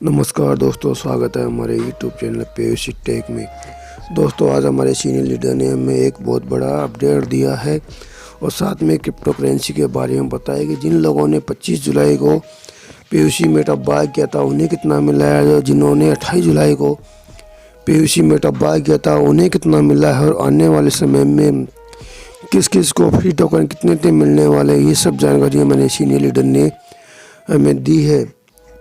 नमस्कार दोस्तों, स्वागत है हमारे यूट्यूब चैनल पीयूष टेक में। दोस्तों, आज हमारे सीनियर लीडर ने हमें एक बहुत बड़ा अपडेट दिया है और साथ में क्रिप्टो करेंसी के बारे में बताया कि जिन लोगों ने 25 जुलाई को पीयूसी मेटअप बाय किया था उन्हें कितना मिला है, और जिन्होंने 28 जुलाई को पीयूसी मेटअप बाय किया था उन्हें कितना मिला है, और आने वाले समय में किस किस को फ्री टोकन कितने मिलने वाले हैं, ये सब जानकारी हमारे सीनियर लीडर ने हमें दी है।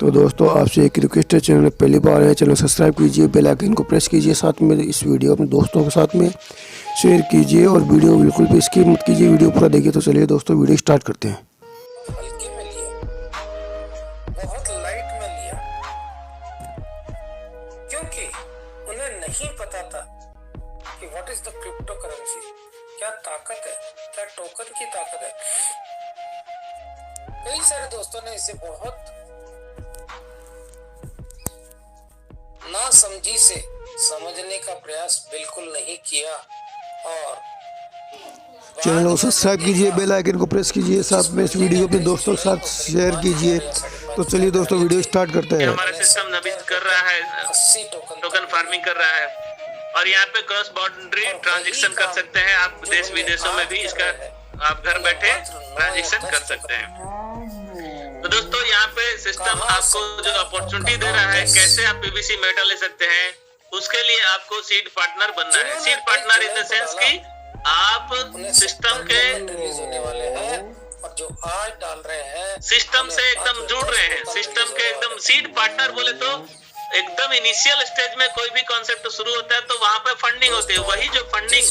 तो दोस्तों, आपसे एक रिक्वेस्ट है, चैनल पहली बार है चैनल सब्सक्राइब कीजिए, बेल आइकन को प्रेस कीजिए, साथ में इस वीडियो अपने दोस्तों के साथ में शेयर कीजिए और वीडियो बिल्कुल भी स्किप मत कीजिए, वीडियो पूरा देखिए। तो चलिए दोस्तों, वीडियो स्टार्ट करते हैं। हल्के में लिया, बहुत लाइट में लिया, क्योंकि उन्हें नहीं पता था कि what is the crypto currency, क्या ताकत है, क्या टोकन की ताकत है। कई सारे दोस्तों ने इसे बहुत नासमझी से समझने का प्रयास बिल्कुल नहीं किया और चैनल को सब्सक्राइब कीजिए, बेल आइकन को प्रेस कीजिए, साथ में इस वीडियो अपने दोस्तों के साथ शेयर कीजिए। तो चलिए दोस्तों, वीडियो स्टार्ट करते हैं। हमारा सिस्टम नवीन कर रहा है, 80 टोकन फार्मिंग कर रहा है और यहाँ पे क्रॉस बाउंड्री ट्रांजैक्शन कर सकते हैं आप। देश विदेशों में भी इसका आप घर बैठे ट्रांजैक्शन कर सकते हैं। तो दोस्तों, यहाँ पे सिस्टम आपको जो अपॉर्चुनिटी दे रहा है कैसे आप पीवीसी मेटल ले सकते हैं, उसके लिए आपको सीड पार्टनर बनना है। Seed partner in the sense कि आप सिस्टम के होने वाले हैं और जो आज डाल रहे हैं सिस्टम से एकदम जुड़ रहे हैं। सिस्टम के एकदम सीड पार्टनर बोले तो एकदम इनिशियल स्टेज में कोई भी कॉन्सेप्ट शुरू होता है तो वहां पे फंडिंग होती है। वही जो फंडिंग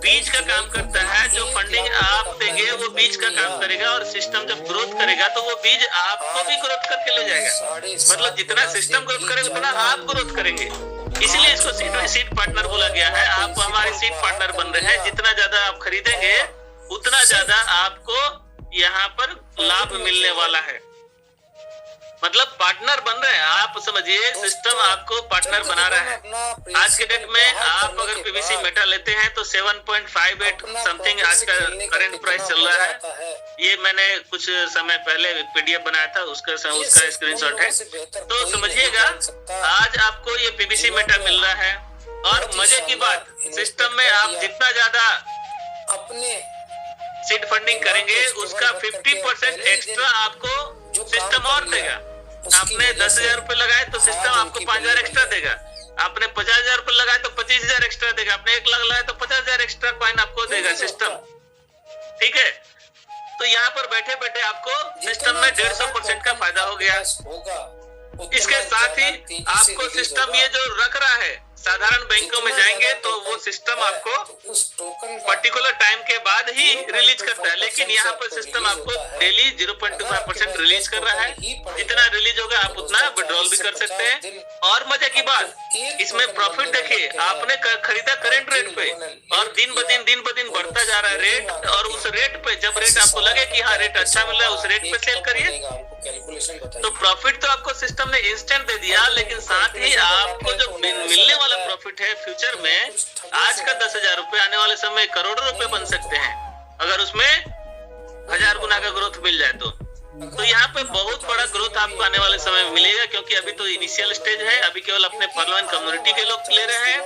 बीज का काम करता है, जो फंडिंग आप देंगे वो बीज का काम करेगा और सिस्टम जब ग्रोथ करेगा तो वो बीज आपको भी ग्रोथ करके ले जाएगा। मतलब जितना सिस्टम ग्रोथ करेगा उतना आप ग्रोथ करेंगे। इसीलिए इसको सीड पार्टनर बोला गया है। आप हमारे सीड पार्टनर बन रहे हैं। जितना ज्यादा आप खरीदेंगे उतना ज्यादा आपको यहाँ पर लाभ मिलने वाला है। मतलब पार्टनर बन रहे हैं आप, समझिए सिस्टम आपको पार्टनर बना रहा है। आज के डेट में आप अगर पीवीसी मेटल लेते हैं तो 7.58 समथिंग आज का करंट प्राइस चल रहा है। ये मैंने कुछ समय पहले पीडीएफ बनाया था, उसका स्क्रीनशॉट है। तो समझिएगा आज आपको ये पीवीसी मेटल मिल रहा है। और मजे की बात, सिस्टम में आप जितना ज्यादा अपने सीड फंडिंग करेंगे उसका 50% एक्स्ट्रा आपको सिस्टम और देगा। आपने 10,000 रुपए लगाए तो सिस्टम आपको 5,000 एक्स्ट्रा देगा। आपने 50,000 रुपए लगाए तो 25,000 एक्स्ट्रा देगा। आपने 1 लाख लगाए तो 50,000 एक्स्ट्रा कॉइन आपको देगा सिस्टम। ठीक है, तो यहाँ पर बैठे बैठे आपको सिस्टम में 150% का फायदा हो गया। इसके साथ ही आपको सिस्टम ये जो रख रहा है, साधारण बैंकों में जाएंगे तो वो सिस्टम आपको पर्टिकुलर टाइम के बाद ही रिलीज करता है, लेकिन यहाँ पर सिस्टम आपको डेली 0.25% रिलीज कर रहा है। जितना रिलीज होगा आप उतना विड्रॉल भी कर सकते हैं। और मजे की बात, इसमें प्रॉफिट देखिए, आपने खरीदा करंट रेट पे और दिन ब दिन बढ़ता जा रहा है रेट, और उस रेट पे जब रेट आपको लगे कि हाँ रेट अच्छा मिल रहा है उस रेट पे सेल करिए। तो प्रॉफिट तो आपको सिस्टम ने इंस्टेंट दे दिया, लेकिन साथ ही आपको जो मिलने वाला प्रॉफिट है फ्यूचर में, आज का 10,000 रुपए आने वाले समय करोड़ों रुपए बन सकते हैं अगर उसमें 1000 गुना का ग्रोथ मिल जाए तो यहाँ पे बहुत बड़ा ग्रोथ आपको आने वाले समय में मिलेगा। क्योंकि अभी तो इनिशियल स्टेज है, अभी केवल अपने परमानेंट कम्युनिटी के लोग ले रहे हैं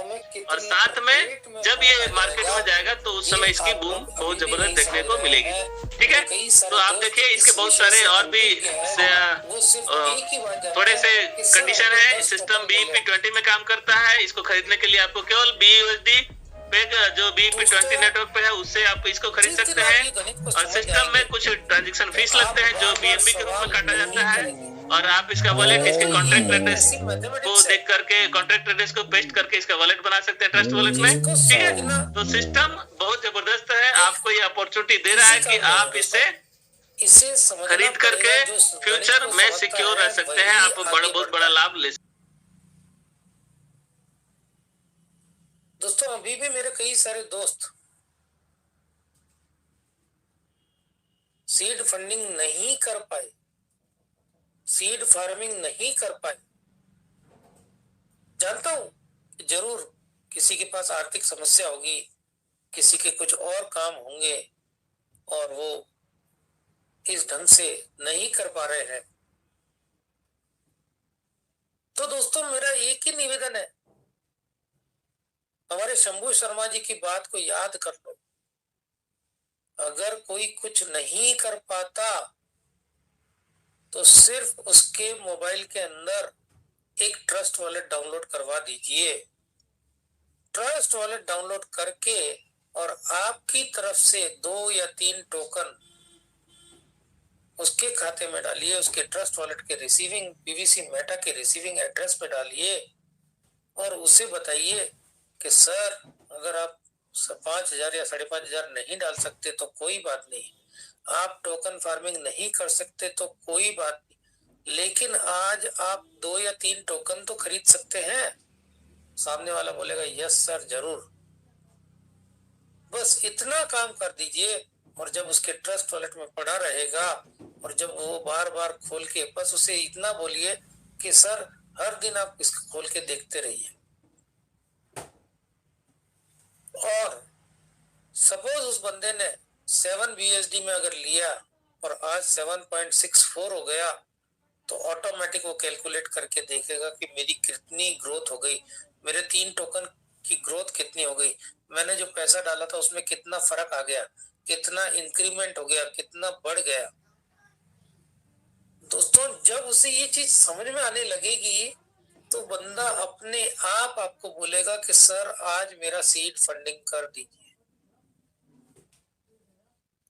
और साथ में जब ये मार्केट में जाएगा तो उस समय इसकी बूम बहुत जबरदस्त देखने को मिलेगी। ठीक है, तो आप देखिए इसके बहुत सारे और भी थोड़े से कंडीशन है। सिस्टम BEP20 में काम करता है। इसको खरीदने के लिए आपको केवल BUSD पे जो BEP20 नेटवर्क पे है उससे आप इसको खरीद सकते हैं। और सिस्टम में कुछ ट्रांजैक्शन फीस लगते हैं जो BNB के रूप में काटा जाता है। और आप इसका वॉलेट इसके कॉन्ट्रैक्ट एड्रेस को देख करके, कॉन्ट्रैक्ट एड्रेस को पेस्ट करके इसका वॉलेट बना सकते हैं ट्रस्ट वॉलेट में। ठीक है, तो सिस्टम बहुत जबरदस्त है, आपको ये अपॉर्चुनिटी दे रहा है कि आप इसे खरीद करके फ्यूचर में सिक्योर रह सकते हैं। आप बहुत बड़ा लाभ ले सकते हैं। दोस्तों, अभी भी मेरे कई सारे दोस्त सीड फंडिंग नहीं कर पाए, सीड फार्मिंग नहीं कर पाए। जानता हूं जरूर किसी के पास आर्थिक समस्या होगी, किसी के कुछ और काम होंगे और वो इस ढंग से नहीं कर पा रहे हैं। तो दोस्तों मेरा एक ही निवेदन है, हमारे शंभू शर्मा जी की बात को याद कर लो। अगर कोई कुछ नहीं कर पाता तो सिर्फ उसके मोबाइल के अंदर एक ट्रस्ट वॉलेट डाउनलोड करवा दीजिए। ट्रस्ट वॉलेट डाउनलोड करके और आपकी तरफ से 2 या 3 टोकन उसके खाते में डालिए, उसके ट्रस्ट वॉलेट के रिसीविंग पीवीसी मेटा के रिसीविंग एड्रेस पे डालिए और उसे बताइए कि सर अगर आप 5,000 या 5,500 नहीं डाल सकते तो कोई बात नहीं, आप टोकन फार्मिंग नहीं कर सकते तो कोई बात नहीं, लेकिन आज आप 2 या 3 टोकन तो खरीद सकते हैं। सामने वाला बोलेगा यस सर जरूर। बस इतना काम कर दीजिए और जब उसके ट्रस्ट वॉलेट में पड़ा रहेगा और जब वो बार बार खोल के, बस उसे इतना बोलिए कि सर हर दिन आप इसको खोल के देखते रहिए। और सपोज उस बंदे ने 7 BSD में अगर लिया और आज 7.64 हो गया तो ऑटोमेटिक वो कैलकुलेट करके देखेगा कि मेरी कितनी ग्रोथ हो गई, मेरे 3 टोकन की ग्रोथ कितनी हो गई, मैंने जो पैसा डाला था उसमें कितना फर्क आ गया, कितना इंक्रीमेंट हो गया, कितना बढ़ गया। दोस्तों जब उसे ये चीज समझ में आने लगेगी तो बंदा अपने आप आपको बोलेगा कि सर आज मेरा सीड फंडिंग कर दीजिए,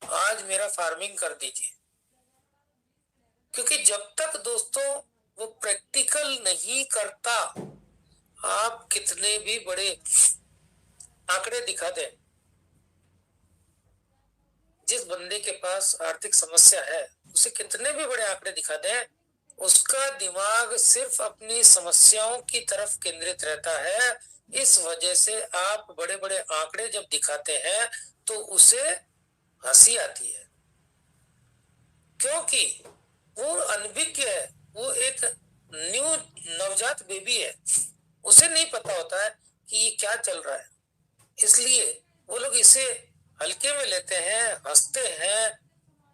आज मेरा फार्मिंग कर दीजिए। क्योंकि जब तक दोस्तों वो प्रैक्टिकल नहीं करता, आप कितने भी बड़े आंकड़े दिखा दें, जिस बंदे के पास आर्थिक समस्या है उसे कितने भी बड़े आंकड़े दिखा दें, उसका दिमाग सिर्फ अपनी समस्याओं की तरफ केंद्रित रहता है। इस वजह से आप बड़े बड़े आंकड़े जब दिखाते हैं तो उसे हंसी आती है, क्योंकि वो अनभिज्ञ है, वो एक न्यू नवजात बेबी है, उसे नहीं पता होता है कि ये क्या चल रहा है। इसलिए वो लोग इसे हल्के में लेते हैं, हंसते हैं,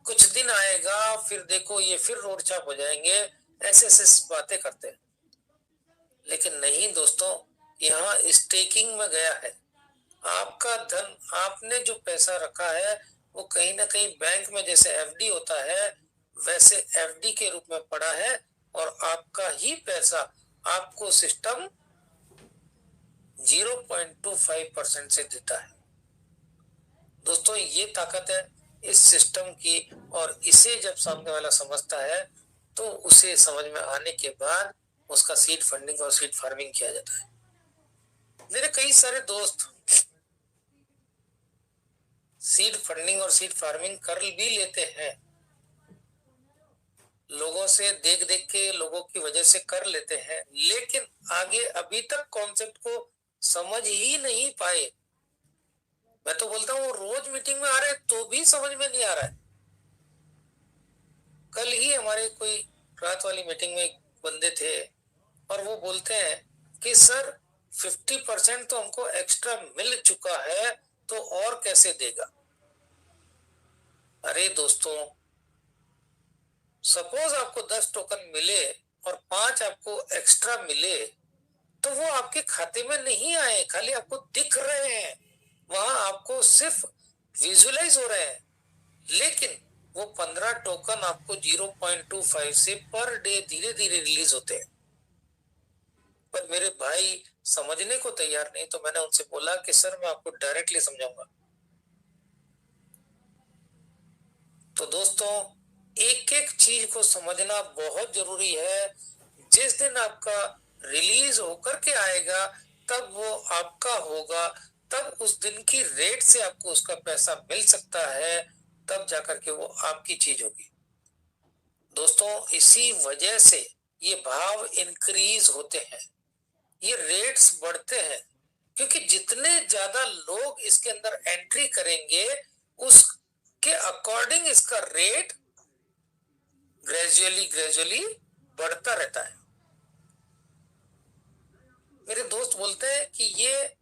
कुछ दिन आएगा फिर देखो ये फिर रोड छाप हो जाएंगे, ऐसे ऐसे बातें करते हैं। लेकिन नहीं दोस्तों, यहाँ स्टेकिंग में गया है आपका धन, आपने जो पैसा रखा है वो कहीं ना कहीं बैंक में जैसे एफडी होता है वैसे एफडी के रूप में पड़ा है और आपका ही पैसा आपको सिस्टम 0.25% से देता है। दोस्तों ये ताकत है इस सिस्टम की, और इसे जब सामने वाला समझता है तो उसे समझ में आने के बाद उसका सीड फंडिंग और सीड फार्मिंग किया जाता है। मेरे कई सारे दोस्त सीड फंडिंग और सीड फार्मिंग कर भी लेते हैं, लोगों से देख देख के, लोगों की वजह से कर लेते हैं, लेकिन आगे अभी तक कॉन्सेप्ट को समझ ही नहीं पाए। मैं तो बोलता हूँ रोज मीटिंग में आ रहे तो भी समझ में नहीं आ रहा है। कल ही हमारे कोई रात वाली मीटिंग में एक बंदे थे और वो बोलते हैं कि सर 50% तो हमको एक्स्ट्रा मिल चुका है तो और कैसे देगा। अरे दोस्तों, सपोज आपको 10 टोकन मिले और 5 आपको एक्स्ट्रा मिले तो वो आपके खाते में नहीं आए, खाली आपको दिख रहे हैं, वहां आपको सिर्फ विजुअलाइज हो रहे हैं, लेकिन वो 15 टोकन आपको 0.25 से पर डे धीरे धीरे रिलीज होते हैं। पर मेरे भाई समझने को तैयार नहीं, तो मैंने उनसे बोला कि सर मैं आपको डायरेक्टली समझाऊंगा। तो दोस्तों एक एक चीज को समझना बहुत जरूरी है। जिस दिन आपका रिलीज होकर के आएगा तब वो आपका होगा, तब उस दिन की रेट से आपको उसका पैसा मिल सकता है, तब जाकर के वो आपकी चीज होगी। दोस्तों इसी वजह से ये भाव इंक्रीज होते हैं, ये रेट्स बढ़ते हैं, क्योंकि जितने ज्यादा लोग इसके अंदर एंट्री करेंगे उसके अकॉर्डिंग इसका रेट ग्रेजुअली बढ़ता रहता है। मेरे दोस्त बोलते हैं कि ये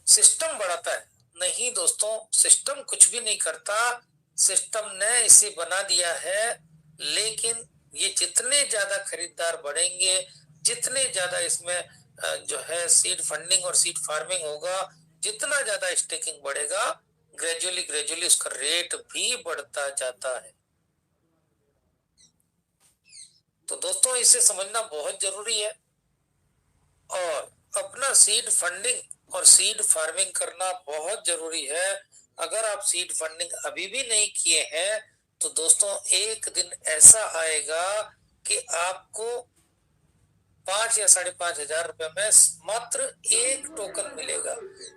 सिस्टम बढ़ाता है। नहीं दोस्तों, सिस्टम कुछ भी नहीं करता, सिस्टम ने इसे बना दिया है, लेकिन ये जितने ज्यादा खरीदार बढ़ेंगे, जितने ज्यादा इसमें जो है सीड फंडिंग और सीड फार्मिंग होगा, जितना ज्यादा स्टेकिंग बढ़ेगा, ग्रेजुअली ग्रेजुअली उसका रेट भी बढ़ता जाता है। तो दोस्तों इसे समझना बहुत जरूरी है और अपना सीड फंडिंग और सीड फार्मिंग करना बहुत जरूरी है। अगर आप सीड फंडिंग अभी भी नहीं किए हैं तो दोस्तों एक दिन ऐसा आएगा कि आपको 5 या 5,500 रुपए में मात्र एक टोकन मिलेगा,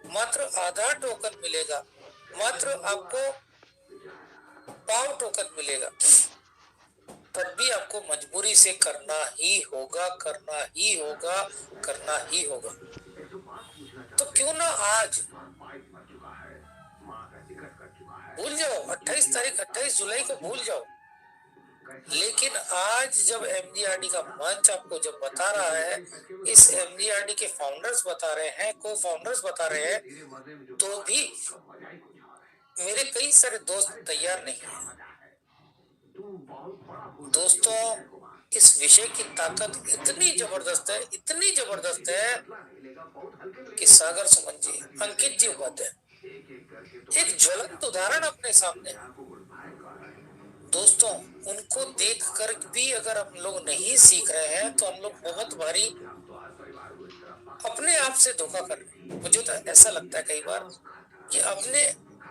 मात्र आधा टोकन मिलेगा, मात्र आपको पाव टोकन मिलेगा, तब भी आपको मजबूरी से करना ही होगा, करना ही होगा, करना ही होगा। तो क्यों ना आज भूल जाओ, 28 तारीख 28 जुलाई को भूल जाओ, लेकिन आज जब एमजीआरडी का मंच आपको जब बता रहा है, इस एमजीआरडी के फाउंडर्स बता रहे हैं, को फाउंडर्स बता रहे हैं, तो भी मेरे कई सारे दोस्त तैयार नहीं है। दोस्तों इस विषय की ताकत इतनी जबरदस्त है, इतनी जबरदस्त है कि सागर सुमन जी, अंकित जी उपाध्याय एक ज्वलंत उदाहरण अपने सामने। दोस्तों उनको देखकर भी अगर हम लोग नहीं सीख रहे हैं तो हम लोग बहुत भारी अपने आप से धोखा कर रहे हैं। मुझे तो ऐसा लगता है कई बार कि अपने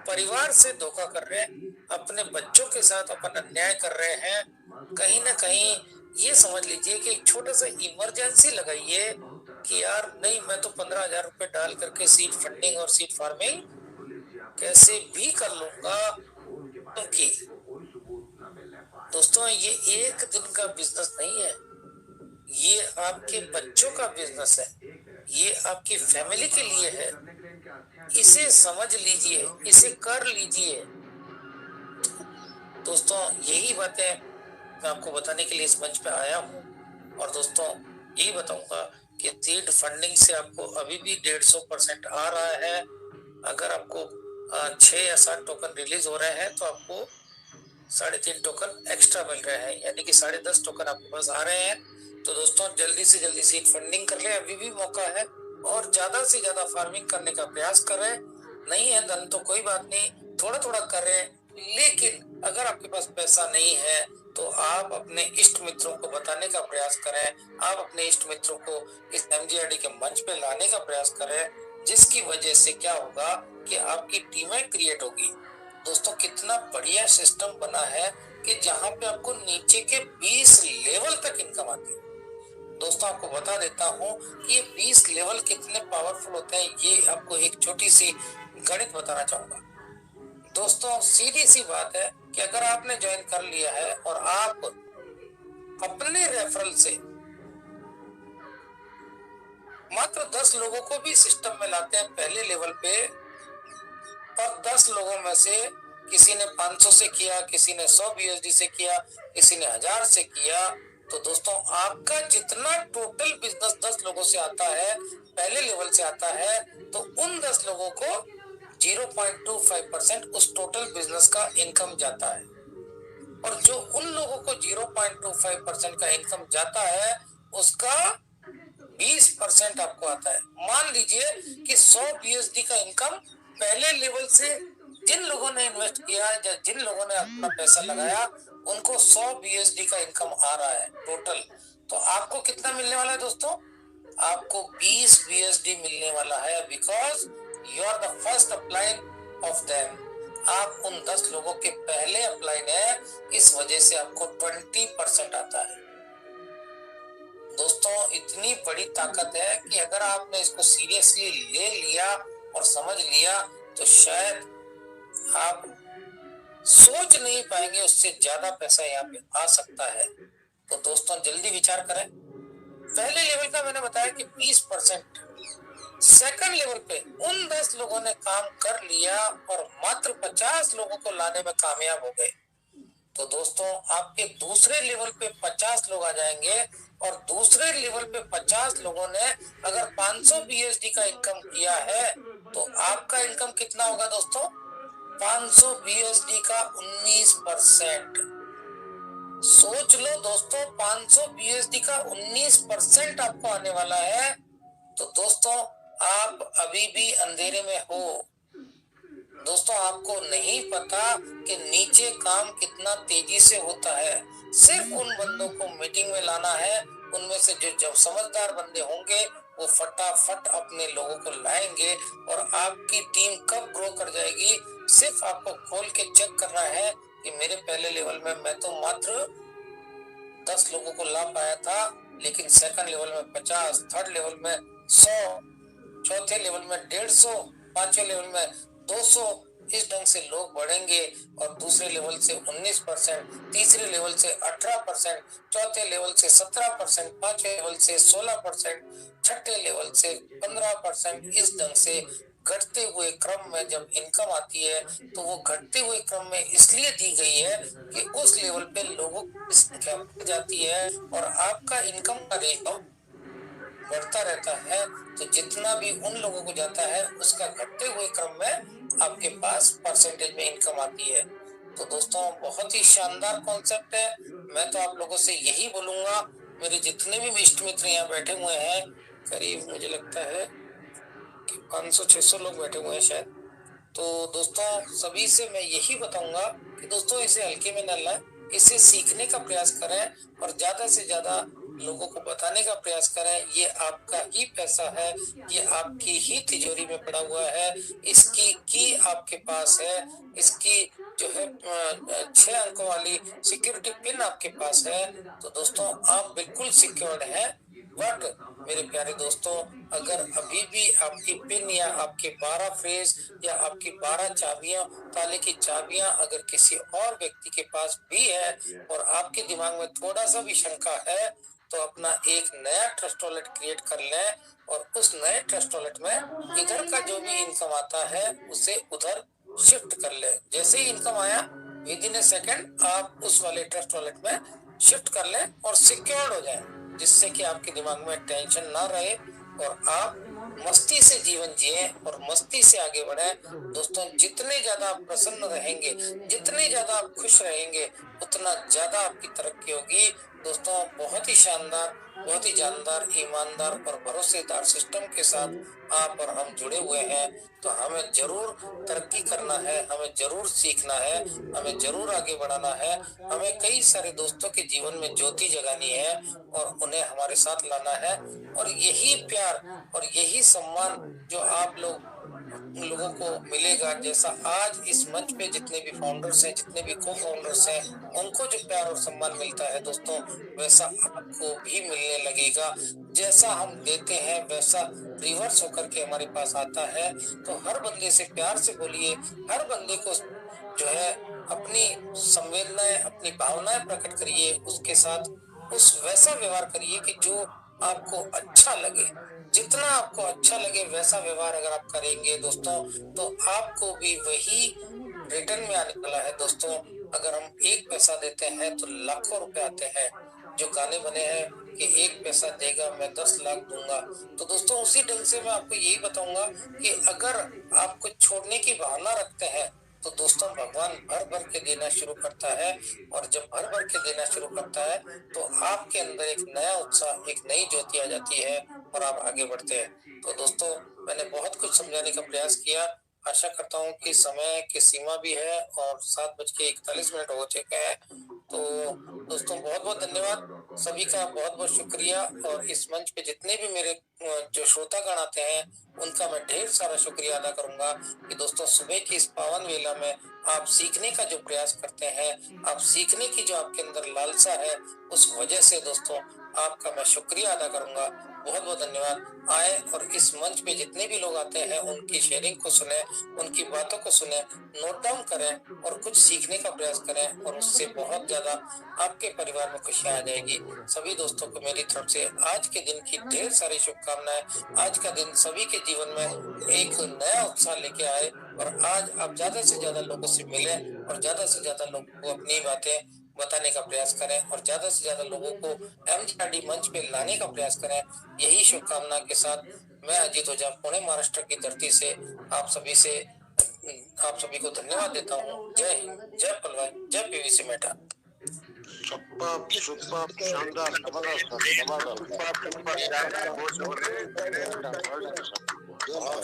परिवार से धोखा कर रहे हैं, अपने बच्चों के साथ अपन अन्याय कर रहे हैं। कहीं ना कहीं ये समझ लीजिए कि एक छोटा सा इमरजेंसी लगाइए कि यार नहीं, मैं तो 15,000 रुपए डाल करके सीड फंडिंग और सीड फार्मिंग कैसे भी कर लूंगा, क्योंकि दोस्तों ये एक दिन का बिजनेस नहीं है, ये आपके बच्चों का बिजनेस है, ये आपकी फैमिली के लिए है। इसे समझ लीजिए, इसे कर लीजिए। दोस्तों यही बातें मैं आपको बताने के लिए इस मंच पे आया हूँ और दोस्तों यही बताऊंगा कि सीड फंडिंग से आपको अभी भी 150% आ रहा है। अगर आपको 6 या 7 टोकन रिलीज हो रहे हैं तो आपको 3.5 टोकन एक्स्ट्रा मिल रहे हैं, यानी कि 10.5 टोकन आपके पास आ रहे हैं। तो दोस्तों जल्दी से जल्दी सीड फंडिंग कर ले, अभी भी मौका है, और ज्यादा से ज्यादा फार्मिंग करने का प्रयास करें। नहीं है धन तो कोई बात नहीं, थोड़ा थोड़ा करें, लेकिन अगर आपके पास पैसा नहीं है तो आप अपने इष्ट मित्रों को बताने का प्रयास करें, आप अपने इष्ट मित्रों को इस एमजीआरडी के मंच पे लाने का प्रयास करें, जिसकी वजह से क्या होगा कि आपकी टीमें क्रिएट होगी। दोस्तों कितना बढ़िया सिस्टम बना है कि जहां पे आपको नीचे के 20 लेवल तक इनकम आती है। दोस्तों आपको बता देता हूं कि ये 20 लेवल कितने पावरफुल होते हैं, ये आपको एक छोटी सी गणित बताना चाहूंगा। दोस्तों सीधी सी बात है कि अगर आपने ज्वाइन कर लिया है और आप अपने रेफरल से मात्र 10 लोगों को भी सिस्टम में लाते हैं पहले लेवल पे, और 10 लोगों में से किसी ने 500 से किया, किसी ने 100 BSD से किया, किसी ने 1000 से किया, तो दोस्तों आपका जितना टोटल बिजनेस 10 लोगों से आता है, पहले लेवल से आता है, तो उन 10 लोगों को 0.25% उस टोटल बिजनेस का इनकम जाता है। और जो उन लोगों को 0.25% का इनकम जाता है उसका 20% आपको आता है। मान लीजिए कि 100 BSD का इनकम पहले लेवल से जिन लोगों ने इन्वेस्ट किया, जिन लोगों ने अपना पैसा लगाया, उनको 100 BSD का इनकम आ रहा है टोटल। तो आपको कितना मिलने वाला है दोस्तों? आपको 20 BSD मिलने वाला है, because you are the first upline of them. आप उन 10 लोगों के पहले अपलाइन है, इस वजह से आपको 20% आता है। दोस्तों इतनी बड़ी ताकत है कि अगर आपने इसको सीरियसली ले लिया और समझ लिया तो शायद आप सोच नहीं पाएंगे उससे ज्यादा पैसा यहाँ पे आ सकता है। तो दोस्तों जल्दी विचार करें। पहले लेवल का मैंने बताया कि 20%, सेकंड लेवल पे उन 10 लोगों ने काम कर लिया और मात्र 50 लोगों को लाने में कामयाब हो गए। तो दोस्तों आपके दूसरे लेवल पे 50 लोग आ जाएंगे, और दूसरे लेवल पे 50 लोगों ने अगर 500 BSD का इनकम किया है तो आपका इनकम कितना होगा दोस्तों? 500 BSD का 19%। सोच लो दोस्तों, 500 बीएसडी का 19% आपको आने वाला है। तो दोस्तों आप अभी भी अंधेरे में हो। दोस्तों आपको नहीं पता कि नीचे काम कितना तेजी से होता है। सिर्फ उन बंदों को मीटिंग में लाना है, उनमें से जो जब समझदार बंदे होंगे वो फटाफट अपने लोगों को लाएंगे और आपकी टीम कब ग्रो कर जाएगी, सिर्फ आपको खोल के चेक करना है कि मेरे पहले लेवल में मैं तो मात्र 10 लोगों को ला पाया था, लेकिन सेकंड लेवल में 50, थर्ड लेवल में 100, चौथे लेवल में 150, पांचवें लेवल में 200। इस ढंग से लोग बढ़ेंगे और दूसरे लेवल से 19%, तीसरे लेवल से 18%, चौथे लेवल से 17%, पांचवें लेवल से 16%, छठे लेवल से 15%। इस ढंग से घटते हुए क्रम में जब इनकम आती है तो वो घटते हुए क्रम में इसलिए दी गई है कि उस लेवल पे लोगों की संख्या बढ़ जाती है और आपका इनकम का रेशो बढ़ता रहता है। तो जितना भी उन लोगों को जाता है उसका घटते हुए क्रम में आपके पास परसेंटेज में इनकम आती है। तो दोस्तों बहुत ही शानदार कॉन्सेप्ट है। मैं तो आप लोगों से यही बोलूंगा, मेरे जितने भी इष्ट मित्र यहाँ बैठे हुए हैं, करीब मुझे लगता है कि 500-600 लोग बैठे हुए हैं शायद। तो दोस्तों सभी से मैं यही बताऊंगा कि दोस्तों इसे हल्के में न लें, इसे सीखने का प्रयास करें और ज्यादा से ज्यादा लोगों को बताने का प्रयास करें। ये आपका ही पैसा है, ये आपकी ही तिजोरी में पड़ा हुआ है, इसकी की आपके पास है, इसकी जो है 6 अंकों वाली सिक्योरिटी पिन आपके पास है। तो दोस्तों आप बिल्कुल सिक्योर्ड हैं। बट मेरे प्यारे दोस्तों, अगर अभी भी आपकी पिन या आपके 12 फ्रेज या आपकी 12 चाबियां, ताले की चाबियां अगर किसी और व्यक्ति के पास भी है और आपके दिमाग में थोड़ा सा भी शंका है, तो अपना एक नया ट्रस्ट वॉलेट क्रिएट कर लें और उस नए ट्रस्ट वॉलेट में इधर का जो भी इनकम आता है उसे उधर शिफ्ट कर ले। जैसे ही इनकम आया विद इन ए सेकेंड आप उस वाले ट्रस्ट वॉलेट में शिफ्ट कर लें और सिक्योर्ड हो जाए, जिससे कि आपके दिमाग में टेंशन ना रहे और आप मस्ती से जीवन जिए और मस्ती से आगे बढ़े। दोस्तों जितने ज्यादा आप प्रसन्न रहेंगे, जितने ज्यादा आप खुश रहेंगे, उतना ज्यादा आपकी तरक्की होगी। दोस्तों बहुत ही शानदार, बहुत ही जानदार, ईमानदार और भरोसेदार सिस्टम के साथ आप और हम जुड़े हुए हैं। तो हमें जरूर तरक्की करना है, हमें जरूर सीखना है, हमें जरूर आगे बढ़ाना है। हमें कई सारे दोस्तों के जीवन में ज्योति जगानी है और उन्हें हमारे साथ लाना है। और यही प्यार और यही सम्मान जो आप लोगों को मिलेगा, जैसा आज इस मंच पे जितने भी फाउंडर्स हैं, जितने भी को फाउंडर्स हैं, उनको जो प्यार और सम्मान मिलता है दोस्तों, वैसा आपको भी मिलने लगेगा। जैसा हम देते हैं वैसा रिवर्स होकर के हमारे पास आता है। तो हर बंदे से प्यार से बोलिए, हर बंदे को जो है अपनी संवेदनाएं, अपनी भावनाएं प्रकट करिए, उसके साथ उस वैसा व्यवहार करिए कि जो आपको अच्छा लगे। जितना आपको अच्छा लगे वैसा व्यवहार अगर आप करेंगे दोस्तों, तो आपको भी वही रिटर्न में आने वाला है। दोस्तों अगर हम 1 पैसा देते हैं तो लाखों रुपए आते हैं। जो गाने बने हैं कि 1 पैसा देगा मैं 10 लाख दूंगा। तो दोस्तों उसी ढंग से मैं आपको यही बताऊंगा कि अगर आप कुछ छोड़ने की भावना रखते हैं तो दोस्तों भगवान भर भर के देना शुरू करता है। और जब भर भर के देना शुरू करता है तो आपके अंदर एक नया उत्साह, एक नई ज्योति आ जाती है और आप आगे बढ़ते हैं। तो दोस्तों मैंने बहुत कुछ समझाने का प्रयास किया। आशा करता हूँ कि समय की सीमा भी है और 7:41 हो चुका है। तो दोस्तों बहुत बहुत धन्यवाद, सभी का बहुत बहुत शुक्रिया। और इस मंच पे जितने भी मेरे जो श्रोतागण आते हैं उनका मैं ढेर सारा शुक्रिया अदा करूंगा कि दोस्तों सुबह की इस पावन वेला में आप सीखने का जो प्रयास करते हैं, आप सीखने की जो आपके अंदर लालसा है, उस वजह से दोस्तों आपका मैं शुक्रिया अदा करूंगा। बहुत बहुत धन्यवाद। आए और इस मंच पे जितने भी लोग आते हैं उनकी शेयरिंग को सुने, उनकी बातों को सुने, नोट डाउन करें और कुछ सीखने का प्रयास करें और उससे बहुत ज्यादा आपके परिवार में खुशियां आ जाएगी। सभी दोस्तों को मेरी तरफ से आज के दिन की ढेर सारी शुभकामनाएं। आज का दिन सभी के जीवन में एक नया उत्साह लेके आए और आज आप ज्यादा से ज्यादा लोगों से मिलें और ज्यादा से ज्यादा लोगों को अपनी बातें बताने का प्रयास करें और ज्यादा से ज्यादा लोगों को MGRD मंच पे लाने का प्रयास करें। यही शुभकामना के साथ मैं अजीत ओझा पुणे महाराष्ट्र की धरती से आप सभी को धन्यवाद देता हूँ। जय हिंद, जय पलवाई, जय PVC मेटा। सुपर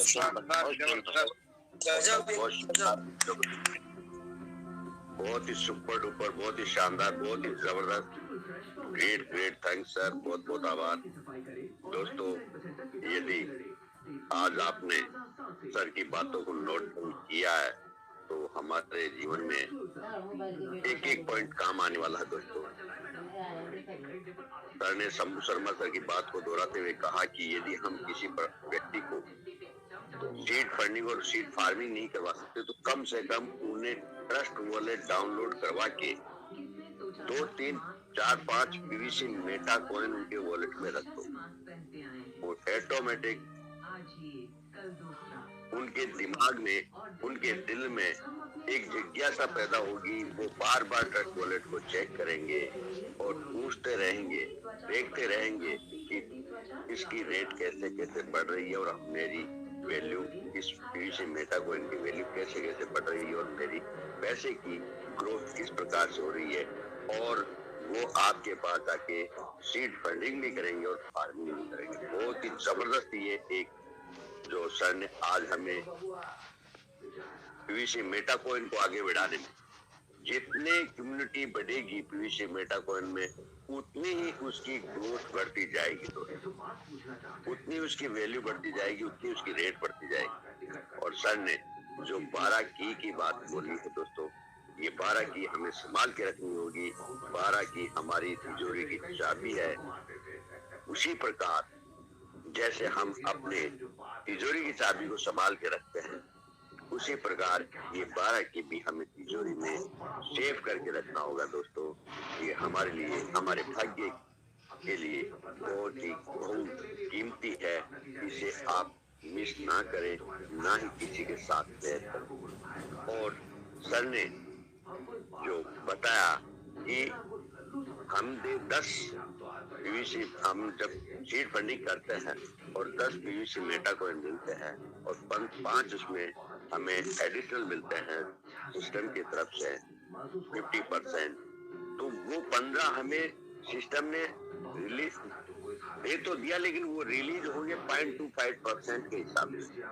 शानदार जबरदस्त बहुत ही सुपर डुपर, बहुत ही शानदार, बहुत ही जबरदस्त। ग्रेट ग्रेट, थैंक्स सर, बहुत बहुत आभार। दोस्तों, यदि आज आपने सर की बातों को नोट किया है तो हमारे जीवन में एक एक पॉइंट काम आने वाला है। दोस्तों, सर ने शंभू शर्मा सर की बात को दोहराते हुए कहा कि यदि हम किसी व्यक्ति को सीड फंडिंग और सीड फार्मिंग नहीं करवा सकते तो कम से कम उन्हें ट्रस्ट वॉलेट डाउनलोड करवा के 2, 3, 4, 5 पीवीसी मेटा कॉइन उनके वॉलेट में रख दो। वो ऑटोमेटिक उनके दिमाग में, उनके दिल में एक जिज्ञासा पैदा होगी। वो बार बार ट्रस्ट वॉलेट को चेक करेंगे और पूछते रहेंगे, देखते रहेंगे कि इसकी रेट कैसे कैसे बढ़ रही है और मेरी वैल्यू, इस पीवीसी मेटा कॉइन की वैल्यू कैसे कैसे बढ़ रही है और मेरी पैसे की ग्रोथ किस प्रकार से हो रही है। और वो आपके पास आके सीड फंडिंग भी करेंगे और फार्मिंग भी करेंगे। बहुत ही जबरदस्त ये एक जो सर ने आज हमें पीवीसी मेटा कॉइन को आगे बढ़ाने में, जितने कम्युनिटी बढ़ेगी पीवीसी मेटा कॉइन में उतनी ही उसकी ग्रोथ बढ़ती जाएगी, दोस्तों उतनी उसकी वैल्यू बढ़ती जाएगी, उतनी उसकी रेट बढ़ती जाएगी। और सर ने जो 12 की बात बोली है दोस्तों, ये 12 की हमें संभाल के रखनी होगी। 12 की हमारी तिजोरी की चाबी है। उसी प्रकार जैसे हम अपने तिजोरी की चाबी को संभाल के रखते हैं, उसी प्रकार ये 12 की भी हमें तिजोरी में सेव करके रखना होगा। दोस्तों, ये हमारे लिए, हमारे भाग्य के लिए बहुत ही बहुत कीमती है। इसे आप मिस ना करें, ना ही किसी के साथ शेयर करें। और सर ने जो बताया कि हम 10 पीवीसी, हम जब सीड फंडिंग करते हैं और 10 पीवीसी मेटा कॉइन मिलते हैं और 5 उसमें हमें एडिशनल मिलते हैं सिस्टम की तरफ से 50%, तो वो 15 हमें सिस्टम ने रिलीज दे तो दिया, लेकिन वो रिलीज होंगे 0.25% के हिसाब से।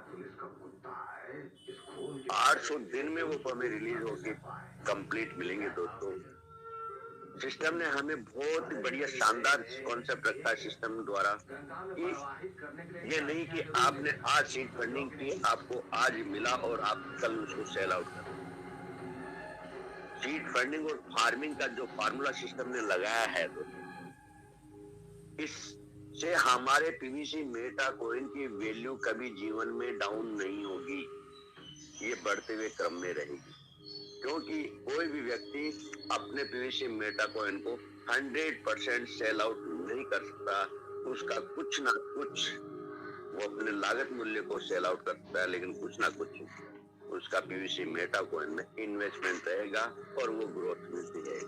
800 दिन में वो हमें रिलीज होके कंप्लीट मिलेंगे। दोस्तों, सिस्टम ने हमें बहुत बढ़िया शानदार कॉन्सेप्ट रखा है सिस्टम द्वारा कि ये नहीं कि आपने आज सीड फंडिंग की, आपको आज मिला और आप कल उसको सेल आउट कर। सीड फंडिंग और फार्मिंग का जो फार्मूला सिस्टम ने लगाया है दोस्तों, इससे हमारे पीवीसी मेटा कॉइन की वैल्यू कभी जीवन में डाउन नहीं होगी, ये बढ़ते हुए क्रम में रहेगी। क्योंकि कोई भी व्यक्ति अपने पीवीसी मेटा कॉइन को 100% सेल आउट नहीं कर सकता। उसका कुछ ना कुछ, वो अपने लागत मूल्य को सेल आउट कर सकता है, लेकिन कुछ ना कुछ उसका पीवीसी मेटा कॉइन में इन्वेस्टमेंट रहेगा और वो ग्रोथ मिलती है।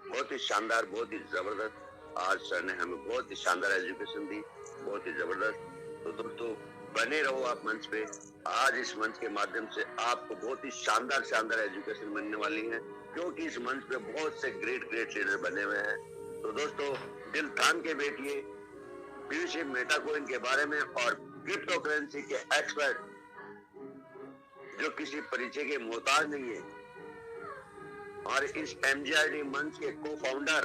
बहुत ही शानदार, बहुत ही जबरदस्त आज सर ने हमें बहुत ही शानदार एजुकेशन दी, बहुत ही जबरदस्त। तो दोस्तों, बने रहो आप मंच पे। आज इस मंच के माध्यम से आपको बहुत ही शानदार शानदार एजुकेशन मिलने वाली है, क्योंकि इस मंच पे बहुत से ग्रेट लीडर बने हुए हैं। तो दोस्तों, दिल थाम के बैठिए, पीवीसी मेटा कॉइन के बारे में और क्रिप्टो करेंसी के एक्सपर्ट जो किसी परिचय के मोहताज नहीं है, और इस MGRD मंच के को फाउंडर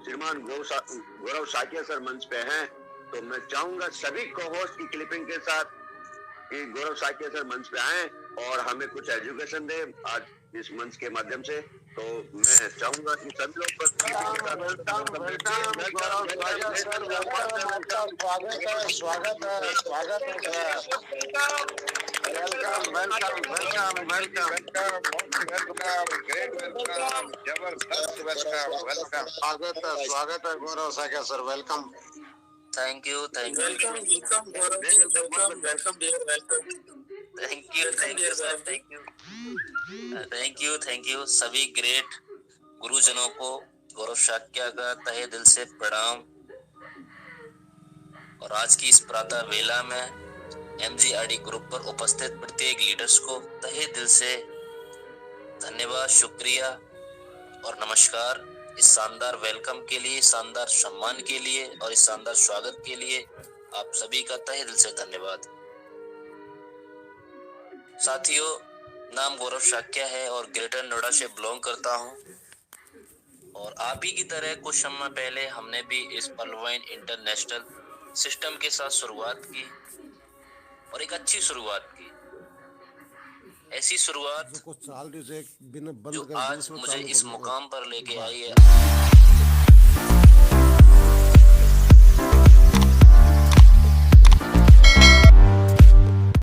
श्रीमान गौरव साकिया सर मंच पे हैं। तो मैं चाहूंगा सभी को-होस्ट की क्लिपिंग के साथ कि गौरव साकिया सर मंच पे आए और हमें कुछ एजुकेशन दे आज इस मंच के माध्यम से। तो मैं चाहूंगा कि सभी लोग स्वागत है Gaurav Saikia sir, welcome. Thank you सभी ग्रेट गुरुजनों को गौरव साकिया का तहे दिल से प्रणाम। और आज की इस प्रातः वेला में MGRD ग्रुप पर उपस्थित प्रत्येक लीडर्स को तहे दिल से धन्यवाद, शुक्रिया और नमस्कार। इस शानदार वेलकम के लिए, शानदार सम्मान के लिए और इस शानदार स्वागत के लिए आप सभी का तहे दिल से धन्यवाद। साथियों, नाम गौरव शाक्या है और ग्रेटर नोएडा से बिलोंग करता हूं। और आप ही की तरह कुछ समय पहले हमने भी इस पलवाइन इंटरनेशनल सिस्टम के साथ शुरुआत की और एक अच्छी शुरुआत की। ऐसी शुरुआत जो आज मुझे इस मुकाम पर लेके आई है।